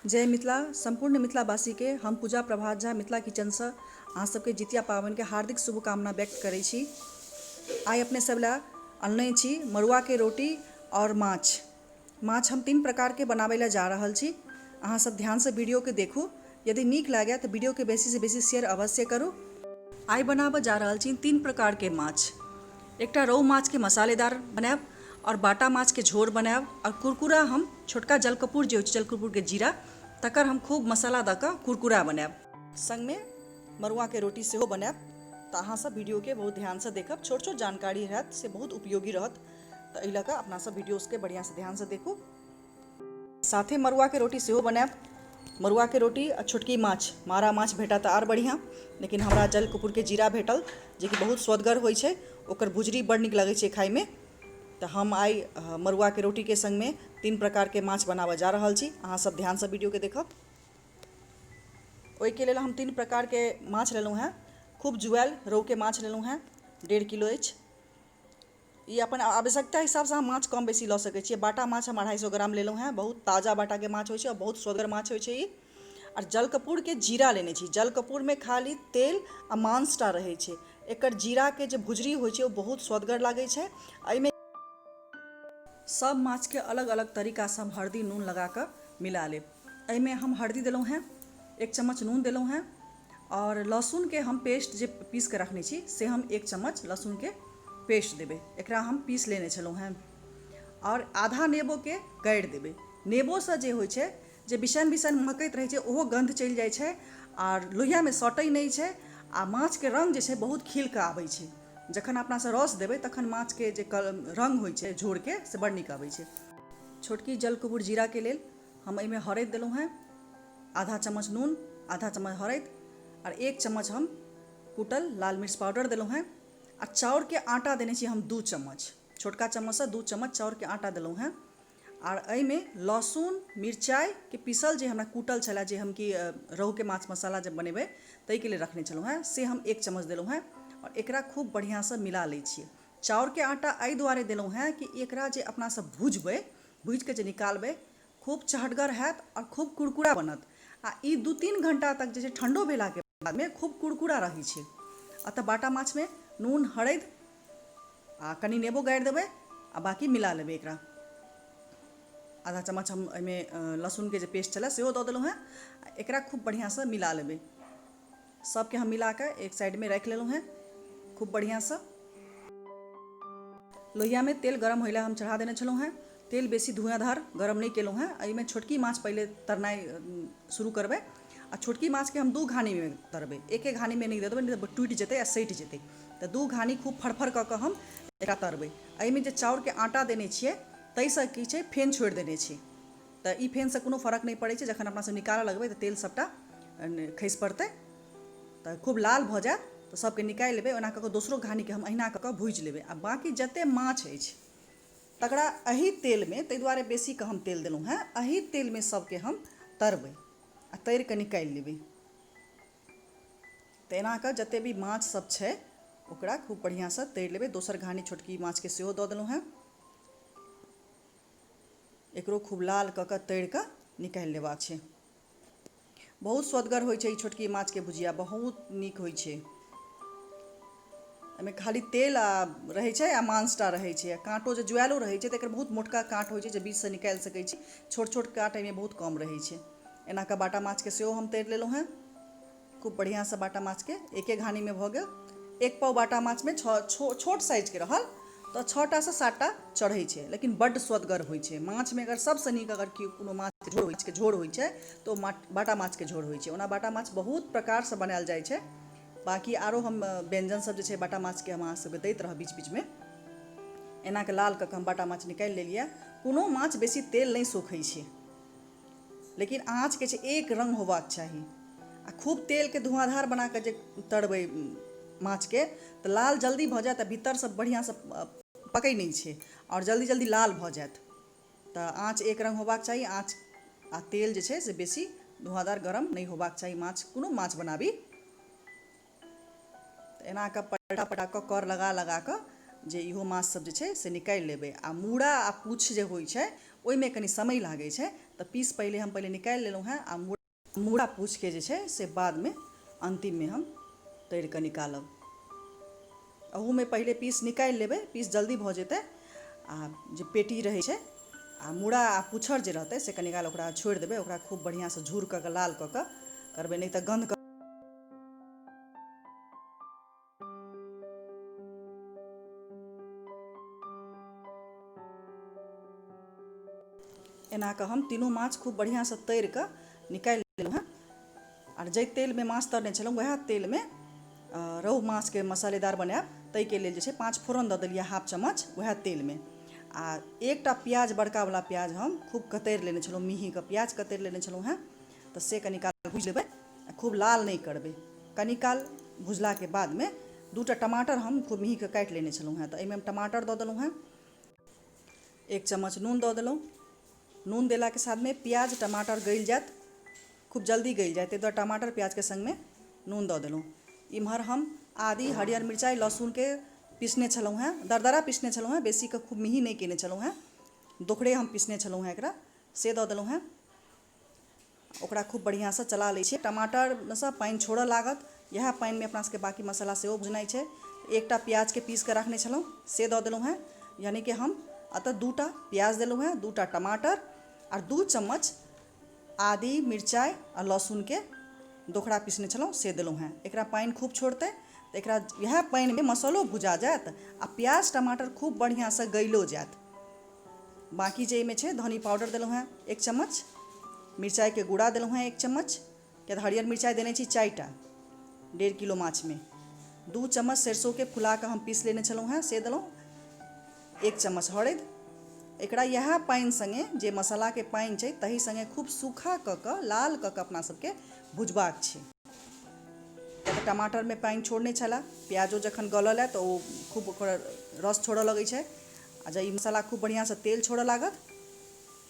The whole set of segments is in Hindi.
जय मिथिला। संपूर्ण मिथिलावासी के हम पूजा प्रभात झा मिथिला किचन से अहाँ सबके जितिया पावन के हार्दिक शुभकामना व्यक्त करै छी। आइ अपने सब ला अनने छी मड़ुआ के रोटी और माछ हम 3 प्रकार के बनाबै ला जा रहल छी। अहाँ सब ध्यान से वीडियो के देखू। यदि नीक लागे तो वीडियो के बेसी से बेसी शेयर अवश्य करू। आइ बनाबऽ जा रहल छी 3 प्रकार के माछ। एकटा रोहु माछ के मसालेदार बनायब और बाटा माछ के झोर बनायब और कुरकुरा हम छोटका जलकपूर जे जलकपूर के जीरा तकर हम खूब मसाला दऽ कऽ कुरकुरा बनायब। संग में मड़ुआ के रोटी सेहो बनायब। तऽ अहाँ सब वीडियो के बहुत ध्यान से देखब। छोट छोट जानकारी रहत से बहुत उपयोगी रहत। तऽ एहि लऽ कऽ अपना सब वीडियोज के बढ़िया से ध्यान से देखू। साथे मड़ुआ के रोटी सेहो बनायब। मड़ुआ के रोटी आ छोटकी माछ मारा माछ भेटा तऽ आर बढ़िया, लेकिन हमरा जलकपूर के जीरा भेटल जे कि बहुत स्वदगर होइ छै। ओकर भुजरी बड़ नीक लगै छै खाय में। तो हम आई मड़ुआ के रोटी के संग में 3 प्रकार के माछ बनाबऽ जा रहल छी। अहाँ सब ध्यान से वीडियो के देखब। ओहि के लेल हम 3 प्रकार के माछ लेलहुँ हैं। खूब जुआल रोहु के माछ लेलहुँ हैं, 1.5 किलो अछि। ये अपन आवश्यकता हिसाब से हम माछ कम बेसी लऽ सकै छियै। बाटा माछ हम 250 ग्राम लेलहुँ हैं। बहुत ताजा बाटा के माछ होइ छै और बहुत स्वदगर माछ होइ छै ई। और जलकपूर के जीरा लेने छी। जलकपूर में खाली तेल आ मांस टा रहै छै। एकर जीरा के जे भुजरी होइ छै ओ बहुत स्वदगर लागै छै। एहिमे सब माछ के अलग अलग तरीका से हम हल्दी नून लगा कर मिला लेब। एहिमे हम हल्दी देलहुँ हैं, 1 चम्मच नून देलहुँ हैं और लहसुन के हम पेस्ट जे पीस के रखने छी से हम 1 चम्मच लहसुन के पेस्ट देबै। एकरा हम पीस लेने छलहुँ हैं और आधा नेबो के गाड़ि देबै। नेबो से जे होइ छै जे बिसन बिसन महकैत रहै छै ओहो गंध चलि जाइ छै और लोहिया में सटै नहीं छै आ माछ के रंग जे छै बहुत खिल के आबै छै। जखन अपना से रस देबै तखन माछ के जे रंग होइ छै झोर के से बड़ नीक आबै छै। छोटकी जलकपूर जीरा के लेल हम एहिमे हरदि देलहुँ हैं, आधा चम्मच नून, आधा चम्मच हरदि और 1 चम्मच हम कुटल लाल मिर्च पाउडर देलहुँ हैं। आ चाउर के आटा देने छी हम 2 चम्मच। छोटका चम्मच से 2 चम्मच चाउर के आटा देलहुँ हैं। और एहिमे लहसुन मिरचाई के पीसल जे हमरा कुटल छला जे हम कि रोहु के माछ मसाला जब बनेबै ताहि के लिए रखने छलहुँ हैं से हम 1 चम्मच देलहुँ हैं और एकरा खूब बढ़िया से मिला लै छियै। चाउर के आटा एहि दुआरे देलहुँ हैं कि एकरा जे अपना सब भुजबै, भुज के जे निकालबै खूब चहटगर हैत और खूब कुरकुरा बनत। आ ई 2-3 घंटा तक जे छै ठंडो भेला के बाद में खूब कुरकुरा रहै छै। अतः बाटा माछ में नून हरदि आ कनी नेबो गाड़ि देबै आ बाकी मिला लेबै एकरा। आधा चम्मच हम एहिमे लहसुन के जे पेस्ट छलै सेहो दऽ देलहुँ हैं। एकरा खूब बढ़िया से मिला लेबै। सबके हम मिला के एक साइड में राखि लेलहुँ हैं खूब बढ़िया से। लोहिया में तेल गरम होइला हम चढ़ा देने छलहुँ हैं। तेल बेसी धुआंधार गरम नहीं केलहुँ हैं। एहिमे छोटकी माछ पहले तरनाइ शुरू करबै आ छोटकी माछ के हम 2 घानी में तरबै। एक घानी में नहीं दे देबै, नहीं तो टूटि जेतै आ सटि जेतै। तो 2 घानी खूब फड़फड़ कऽ कऽ हम एकरा तरबै। एहिमे जे चाउर के आटा देने छियै ताहिसँ की छै फेन छोड़ि देने छै। तऽ ई फेन से कोनो फर्क नहीं पड़ै छै। जखन अपना सब निकालऽ लगबै तऽ तेल सबटा खसि पड़तै। तऽ खूब लाल भऽ जायत तऽ सबके निकालि लेबै। ओना कऽ कऽ दोसरो घानी के हम अहिना कऽ कऽ भूजि लेबै। आ बाकी जते माछ अछि तकरा एही तेल में, ताहि दुआरे बेसी के हम तेल देलहुँ हैं, एही तेल में सबके हम तरबै आ तरि कऽ निकालि लेबै। तऽ एना कऽ जते भी माछ सब छै ओकरा खूब बढ़िया से तरि लेबै। दोसर घानी छोटकी माछ के सेहो दऽ देलहुँ हैं। एकरो खूब लाल कऽ कऽ तरि कऽ निकालि लेबाक छै। बहुत स्वदगर होइ छै ई छोटकी माछ के भुजिया, बहुत नीक होइ छै। एहिमे खाली तेल रहै छै आ मांसटा रहै छै। काँटो जे जुआलो रहै छै तऽ एकर बहुत मोटका काँट होइ छै जे बीच से निकालि सकै छी। छोट छोट काँट एहिमे बहुत कम रहै छै। एना कऽ बाटा माछ के सेहो हम तरि लेलहुँ हैं। खूब बढ़िया से बाटा माछ के एके घानी में भऽ गेल। 1 पाव बाटा माछ में छोट साइज के रहल तो 6टा से 7टा चढ़ै छै, लेकिन बड्ड स्वदगर होइ छै। माछ में अगर सबसे नीक अगर कोनो माछ के झोर होइ छै तो बाटा माछ के झोर होइ छै। ओना बाटा माछ बहुत प्रकार से बनायल जाइ छै। बाकी आरो हम व्यंजन सब जे छै बाटा माछ के हम अहाँ सबके दैत रहब बीच बीच में। एना के लाल कऽ कऽ हम बाटा माछ निकालि लेलियै। कोनो माछ बेसी तेल नहीं सोखै छै, लेकिन आँच के छै एक रंग होबाक चाही। आ खूब तेल के धुआंधार बना के जे तरबै माछ के तऽ लाल जल्दी भऽ जायत आ भीतर से बढ़िया से पकै नहीं छै और जल्दी जल्दी लाल भऽ जायत। तऽ आँच एक रंग होबाक चाही। आँच आ तेल जे छै से बेसी धुआंधार गरम नहीं होबाक चाही। माछ कोनो माछ बनाबी तऽ एना कऽ पलटा पलटा कऽ कर लगा लगा कऽ जे इहो माछ सब जे छै से निकालि लेबै। आ मूड़ा आ पूछ जे होइ छै ओहिमे कनि समय लागै छै, तो पीस पहले निकालि लेलहुँ हेँ आ मूड़ा पूछि के जे छै से बादमे अन्तिममे हम तरि कऽ निकालब। अहूमे पहिले पीस निकालि लेबै, पीस जल्दी भऽ जेतै। आ जे पेटी रहै छै आ मूड़ा आ पुछर जे रहतै से कनि काल ओकरा छोड़ि देबै, ओकरा खूब बढ़िआँसँ झूर कऽ के लाल कऽ करबै, नहि तऽ गन्ध एना कऽ हम तीनों माछ खूब बढ़िआँसँ तरि कऽ निकालि लेलहुँ हेँ। आर जाहि तेलमे माछ तरने छलहुँ वएह तेलमे रोहु माछके मसालेदार बनायब, ताहिके लेल जे छै 5 फोरन दऽ देलियै हाफ चम्मच वएह तेलमे। आ एकटा प्याज, बड़कावला प्याज हम खूब कतरि लेने छलहुँ, मिहीके प्याज कतरि लेने छलहुँ हेँ, तऽ से कनि काल भूजि लेबै, खूब लाल नहि करबै। कनि काल भुजलाके बादमे 2टा टमाटर हम खूब मिहीके काटि लेने छलहुँ हेँ, तऽ एहिमे हम टमाटर दऽ देलहुँ हेँ। 1 चम्मच नून दऽ देलहुँ। नून देलाके साथमे प्याज टमाटर गलि जायत, खूब जल्दी गलि जायत, ताहि दुआरे टमाटर प्याजके सङ्गमे नून दऽ देलहुँ। इम्हर हम आदी, हरियर मिरचाइ, लहसुनके पीसने छलहुँ हेँ, दरदरा पीसने छलहुँ हेँ, बेसीके खूब मिही नहि केने छलहुँ हेँ, दोखड़े हम पीसने छलहुँ हेँ एकरा, से दऽ देलहुँ हेँ। ओकरा खूब बढ़िआँसँ चला लै छियै। टमाटरसँ पानि छोड़ऽ लागत, इएह पानिमे अपना सबके बाकी मसाला सेहो भुजनाइ छै। एकटा प्याजके पीस कऽ रखने छलहुँ से दऽ देलहुँ हेँ, यानी कि हम अतऽ 2टा प्याज देलहुँ हेँ, 2टा टमाटर आर 2 चम्मच आदी, मिरचाइ आ लहसुनके दोखड़ा पीसने छलहुँ से देलहुँ हेँ। एकरा पानि खूब छोड़तै तऽ एकरा इएह पानिमे मसालो भुजा जायत आ प्याज टमाटर खूब बढ़िआँसँ गलिओ जायत। बाकी जे एहिमे छै धनी पाउडर देलहुँ हेँ 1 चम्मच, मिरचाइके गुड़ा देलहुँ हेँ 1 चम्मच, किया तऽ हरियर मिरचाइ देने छी 4टा 1.5 किलो माछमे। 2 चम्मच सरिसोके फुला कऽ हम पीस लेने छलहुँ हेँ से देलहुँ। 1 चम्मच हरदि। एकरा इएह पानि सङ्गे, जे मसालाके पानि छै तही सङ्गे खूब सूखा कऽ कऽ लाल कऽ कऽ अपना सबके भुजबाक छै। किया तऽ टमाटरमे पानि छोड़ने छलए, प्याजो जखन गलल तऽ ओ खूब ओकर रस छोड़ऽ लगै छै, आ जब ई मसाला खूब बढ़िआँसँ तेल छोड़ऽ लागत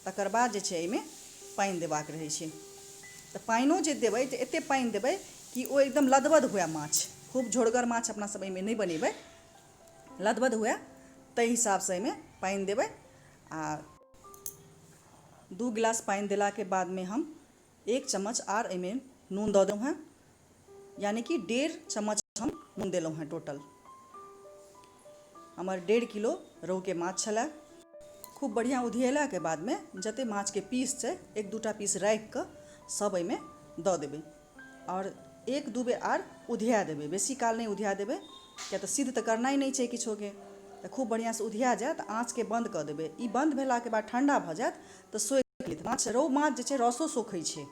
तकर बाद जे छै एहिमे पानि देबाक रहै छै। तऽ पानिओ जे देबै तऽ एतेक पानि देबै कि ओ एकदम लदबद हुए माछ, खूब झोरगर माछ अपना सब एहिमे नहि बनेबै, लदबद हुए ताहि हिसाबसँ एहिमे पानि देबै। आ 2 गिलास पानि देलाके बादमे हम 1 चम्मच आर एहिमे नून दऽ देलहुँ हेँ, यानी कि 1.5 चम्मच हम नून देलहुँ हेँ टोटल। हमर 1.5 किलो रोहुके माछ छलए। खूब बढ़िआँ उधिएलाके बादमे जतेक माछके पीस छै 1-2टा पीस राखि कऽ सब एहिमे दऽ देबै, आओर 1-2 बेर आर उधिया देबै, बेसी काल नहि उधिया देबै, किया तऽ सिद्ध तऽ करनाइ नहि छै किछोके। तऽ खूब बढ़िआँसँ उधिया जायत, आँचके बन्द कऽ देबै। ई बन्द भेलाके बाद ठण्डा भऽ जायत तऽ सोखि लेत माछ। रोहु माछ जे छै रसो सोखै छै,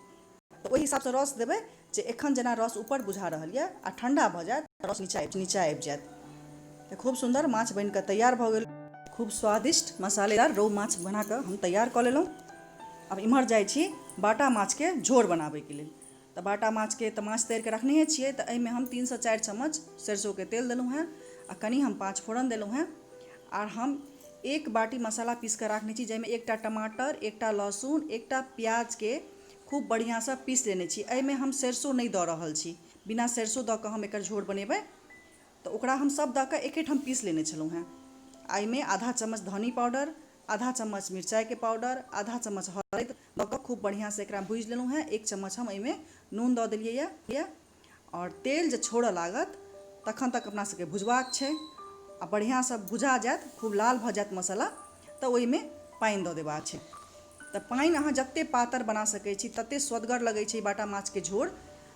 तऽ ओहि हिसाबसँ रस देबै, जे एखन जेना रस ऊपर बुझा रहल यऽ आ ठण्डा भऽ जायत रस नीचा आबि जायत। तऽ खूब सुन्दर माछ बनि कऽ तैयार भऽ गेल। खूब स्वादिष्ट मसालेदार रोहु माछ बना कऽ हम तैयार कऽ लेलहुँ। अब इम्हर जाइ छी बाटा माछके झोर बनाबैके लेल। तऽ बाटा माछके तऽ माछ तरि कऽ रखने छियै, तऽ एहिमे हम 3 सँ 4 चम्मच सरिसोके तेल देलहुँ हेँ आ कनि हम 5 फोरन देलहुँ हेँ। आर हम 1 बाटी मसाला पीस कऽ राखने छी, जाहिमे 1टा टमाटर, 1टा लहसुन, 1टा प्याजके खूब बढ़िआँसँ पीस लेने छी। एहिमे हम सरिसो नहि दऽ रहल छी, बिना सरिसो दऽ कऽ हम एकर झोर बनेबै, तऽ ओकरा हम सब दऽ कऽ एकेठाम पीस लेने छलहुँ हेँ। एहिमे आधा चम्मच धनी पाउडर, आधा चम्मच मिरचाइके पाउडर, आधा चम्मच हरदि दऽ कऽ खूब बढ़िआँसँ एकरा भूजि लेलहुँ हेँ। 1 चम्मच हम एहिमे नून दऽ देलियै यऽ, आओर तेल जे छोड़ऽ लागत तखन तक अपना सबके भुजबाक छै। आ बढ़िआँसँ भुजा जायत, खूब लाल भऽ जायत मसाला, तऽ ओहिमे पानि दऽ देबाक छै। तऽ पानि अहाँ जतेक पातर बना सकै छी ततेक स्वदगर लगै छै बाटा माछके झोर।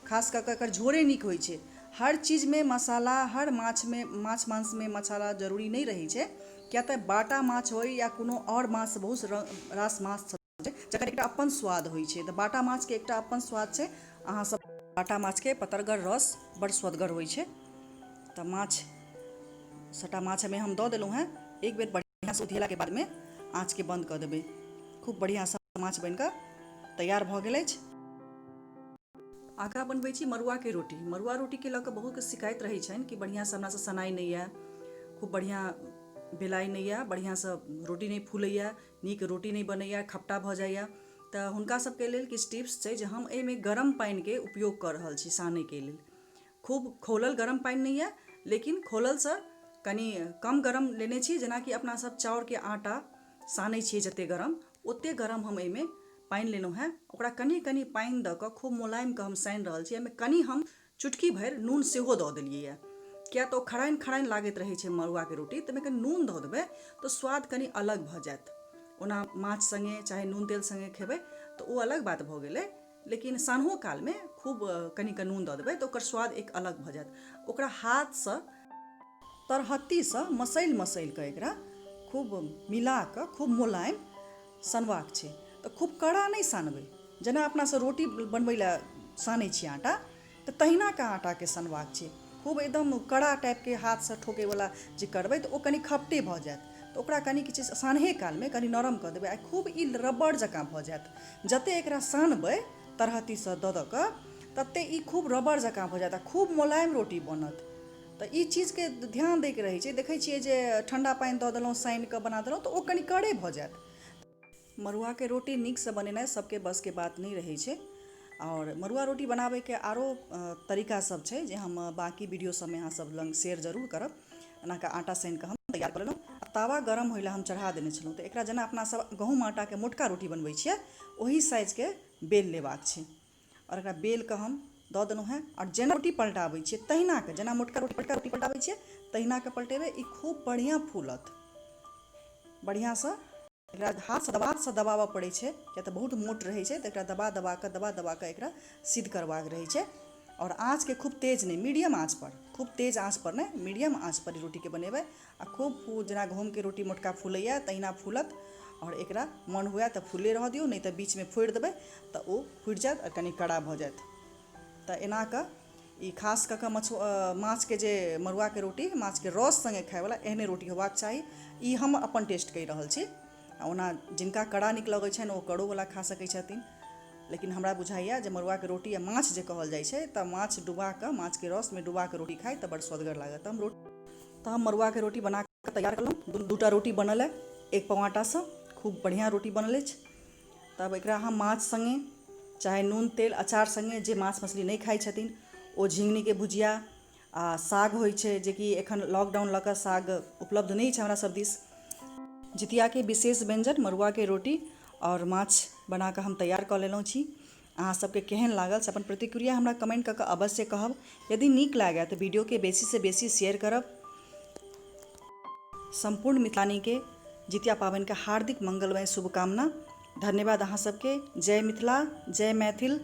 खास कऽ कऽ एकर झोरे नीक होइ छै। हर चीजमे मसाला, हर माछमे, माछ मांसमे मसाला जरूरी नहि रहै छै, किया तऽ बाटा माछ होइ या कोनो आओर माछ, बहुत रास माछ सब छै जकर एकटा अपन स्वाद होइ छै। तऽ बाटा माछके एकटा अपन स्वाद छै। अहाँसब बाटा माछके पतरगर रस बड़ स्वदगर होइ छै। तऽ माछ, सभटा माछ एहिमे हम दऽ देलहुँ हेँ। एक बेर बढ़िआँसँ उधिएलाके बादमे आँचके बन्द कऽ देबै। खूब बढ़िआँसँ माछ बनि कऽ तैयार भऽ गेल अछि। आगाँ बनबै छी मड़ुआके रोटी। मड़ुआ रोटीके लऽ कऽ बहुतके शिकायत रहै छनि कि बढ़िआँसँ हमरासँ सनाइ नहि यऽ, खूब बढ़िआँ बेलाइ नहि यऽ, बढ़िआँसँ रोटी नहि फूलैए, नीक रोटी नहि बनैए, खपटा भऽ जाइए। तऽ हुनका सबके लेल किछु टिप्स छै जे हम एहिमे गरम पानिके उपयोग कऽ रहल छी सानैके लेल। खूब खौलल गरम पानि नहि यऽ, लेकिन खौललसँ कनि कम गरम लेने छी। जेनाकि अपना सब चाउरके आटा सानै छियै जतेक गरम, ओतेक गरम हम एहिमे पानि लेलहुँ हेँ, ओकरा कनि कनि पानि दऽ कऽ खूब मोलायमके हम सानि रहल छी। एहिमे कनि हम चुटकी भरि नून सेहो दऽ देलियै यऽ, किया तऽ ओ खराइन खराइन लागैत रहै छै मड़ुआके रोटी, तऽ कनि नून दऽ देबै तऽ स्वाद कनि अलग भऽ जायत। ओना माछ सङ्गे चाहे नून तेल सङ्गे खेबै तऽ ओ अलग बात भऽ गेलै, लेकिन सान्हो कालमे खूब कनिक नून दऽ देबै तऽ ओकर स्वाद एक अलग भऽ जायत। ओकरा हाथसँ तरहत्तीसँ मसैल मसैल कऽ एकरा खूब मिला कऽ खूब मोलायम सनबाक छै। तऽ खूब कड़ा नहि सानबै, जेना अपनासँ रोटी बनबै लए सानै छी आटा, तऽ तहिनाके आटाके सनबाक छै। खूब एकदम कड़ा टाइपके हाथसँ ठोकैवला जे करबै तऽ ओ कनि खपटे भऽ जायत। तऽ ओकरा कनि किछु सानहे कालमे कनि नरम कऽ देबै, आ खूब ई रबड़ जकाँ भऽ जायत। जतेक एकरा सानबै तरहत्तीसँ दऽ दऽ कऽ, ततेक ई खूब रबड़ जकाँ भऽ जायत आ खूब मोलायम रोटी बनत। तऽ ई चीजके ध्यान दैके रहै छै। देखै छियै जे ठण्डा पानि दऽ देलहुँ, सानि कऽ बना देलहुँ, तऽ ओ कनि कड़े भऽ जायत। मड़ुआके रोटी नीकसँ बनेनाइ सबके बसके बात नहि रहै छै। आओर मड़ुआ रोटी बनाबैके आरो तरीका सब छै जे हम बाकी वीडियो सबमे अहाँ सब लग शेयर जरूर करब। एनाकऽ आटा सानि कऽ हम तैयार कऽ लेलहुँ, तावा गरम होइ लए हम चढ़ा देने छलहुँ। तऽ एकरा जेना अपना सब गहूँम आटाके मोटका रोटी बनबै छियै, ओही साइजके बेल लेबाक छै। आओर एकरा बेल कऽ हम दऽ देलहुँ हेँ, आओर जेना रोटी पलटाबै छियै तहिनाके, जेना मोटका रोटी पलटाबै छियै तहिनाके पलटेबै। ई खूब बढ़िआँ फूलत। बढ़िआँसँ एकरा हाथसँ दबाबऽ पड़ै छै, किया तऽ बहुत मोट रहै छै, तऽ एकरा दबा कऽ एकरा सिद्ध करबाक रहै छै। आओर आँचके खूब तेज नहि, मीडियम आँच पर, खूब तेज आँच पर नहि, मीडियम आँच पर ई रोटीके बनेबै। आ खूब जेना गहूँमके रोटी मोटका फूलैए तहिना फूलत। आओर एकरा मन हुए तऽ फूले रहऽ दियौ, नहि तऽ बीचमे फोड़ि देबै तऽ ओ फुटि जायत आ कनि कड़ा भऽ जायत। तऽ एना कऽ ई खास कऽ कऽ माछके जे मड़ुआके रोटी माछके रस सङ्गे खायवला एहने रोटी होबाक चाही। ई हम अपन टेस्ट कहि रहल छी। ओना जिनका कड़ा नीक लगै छनि ओ कड़ोवला खा सकै छथिन, लेकिन हमरा बुझाइए जे मड़ुआके रोटी आ माछ जे कहल जाइ छै, तऽ माछ डुबा कऽ, माछके रसमे डुबा कऽ रोटी खाइ तऽ बड़ स्वदगर लागत। तऽ हम मड़ुआके रोटी बना कऽ तैयार केलहुँ। दूटा रोटी बनल है, एक पाव आटासँ खूब बढ़िआँ रोटी बनल अछि। तब एकरा हम माछ सङ्गे चाहे नून तेल अचार सङ्गे, जे माछ मछली नहि खाइ छथिन ओ झिङ्गुनीके भुजिया आ साग होइ छै, जेकि एखन लॉकडाउन लऽ कऽ साग उपलब्ध नहि छै हमरा सब दिस। जितियाके विशेष व्यञ्जन मड़ुआके रोटी आओर माछ बना कऽ हम तैयार कऽ लेलहुँ छी। अहाँ सबके केहन लागल से अपन प्रतिक्रिया हमरा कमेंट कऽ कऽ अवश्य कहब। यदि नीक लागय तऽ वीडियोके बेसीसँ बेसी शेयर करब। सम्पूर्ण मिथिलानीके जितिया पाबनिके हार्दिक मंगलमय शुभकामना। धन्यवाद अहाँ सबके। जय मिथिला, जय मैथिल।